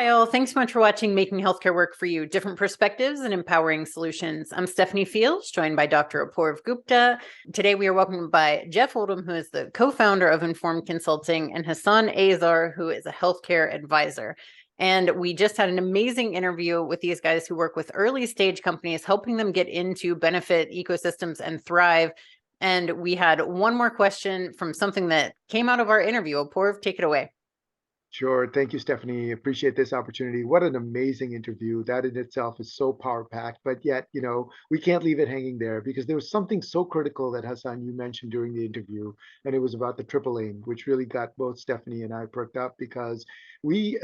Hi, all. Thanks so much for watching Making Healthcare Work for You, Different Perspectives and Empowering Solutions. I'm Stephanie Fields, joined by Dr. Apoorv Gupta. Today, we are welcomed by Jeff Oldham, who is the co-founder of Informed Consulting, and Hassan Azar, who is a healthcare advisor. And we just had an amazing interview with these guys who work with early stage companies, helping them get into benefit ecosystems and thrive. And we had one more question from something that came out of our interview. Apoorv, take it away. Sure. Thank you, Stephanie. Appreciate this opportunity. What an amazing interview. That in itself is so power packed, but yet, we can't leave it hanging there because there was something so critical that Hassan, you mentioned during the interview, and it was about the triple aim, which really got both Stephanie and I perked up because we,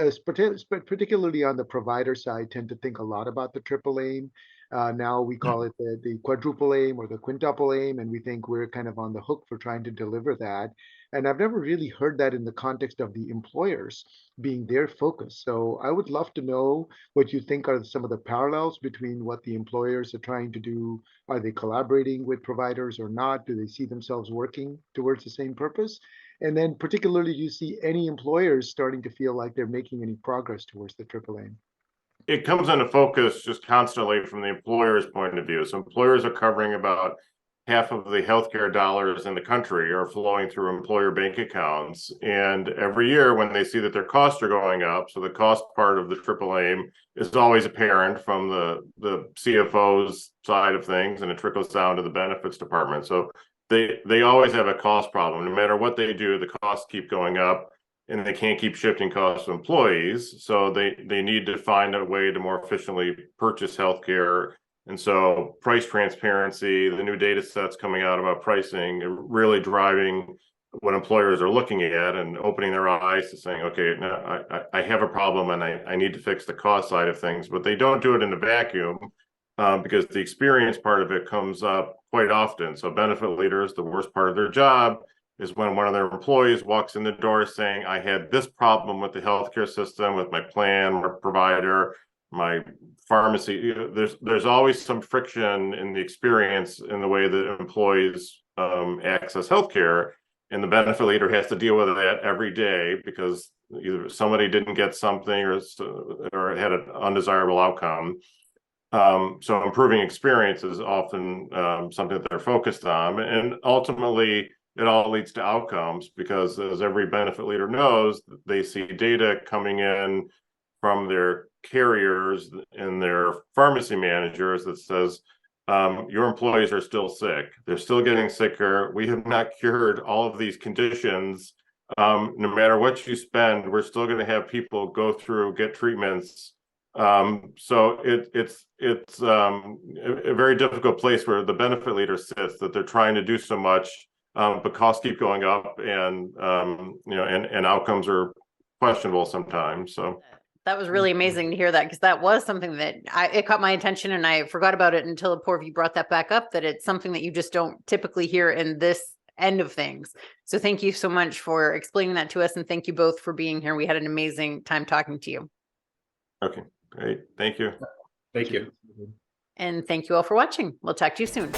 particularly on the provider side, tend to think a lot about the triple aim. Now we call it the quadruple aim or the quintuple aim, and we think we're kind of on the hook for trying to deliver that. And I've never really heard that in the context of the employers being their focus. So I would love to know what you think are some of the parallels between what the employers are trying to do. Are they collaborating with providers or not? Do they see themselves working towards the same purpose? And then particularly, do you see any employers starting to feel like they're making any progress towards the triple aim? It comes into focus just constantly from the employer's point of view. So employers are covering about half of the healthcare dollars in the country are flowing through employer bank accounts. And every year when they see that their costs are going up, so the cost part of the triple aim is always apparent from the CFO's side of things, and it trickles down to the benefits department. So they always have a cost problem. No matter what they do, the costs keep going up, and they can't keep shifting costs to employees. So they need to find a way to more efficiently purchase healthcare. And so price transparency, the new data sets coming out about pricing, are really driving what employers are looking at and opening their eyes to saying, okay, now I have a problem and I need to fix the cost side of things. But they don't do it in a vacuum because the experience part of it comes up quite often. So benefit leaders, the worst part of their job is when one of their employees walks in the door saying, I had this problem with the healthcare system, with my plan, my provider, my pharmacy. There's always some friction in the experience in the way that employees access healthcare, and the benefit leader has to deal with that every day because either somebody didn't get something or had an undesirable outcome. So improving experience is often something that they're focused on, and ultimately it all leads to outcomes because, as every benefit leader knows, they see data coming in from their carriers and their pharmacy managers that says, your employees are still sick. They're still getting sicker. We have not cured all of these conditions. No matter what you spend, we're still going to have people go through, get treatments. So it's a very difficult place where the benefit leader sits, that they're trying to do so much, but costs keep going up, and and outcomes are questionable sometimes. So that was really amazing to hear that, because that was something that it caught my attention, and I forgot about it until Apoorv, you brought that back up, that it's something that you just don't typically hear in this end of things. So thank you so much for explaining that to us, and thank you both for being here. We had an amazing time talking to you. Okay, great. Thank you. Thank you. And thank you all for watching. We'll talk to you soon.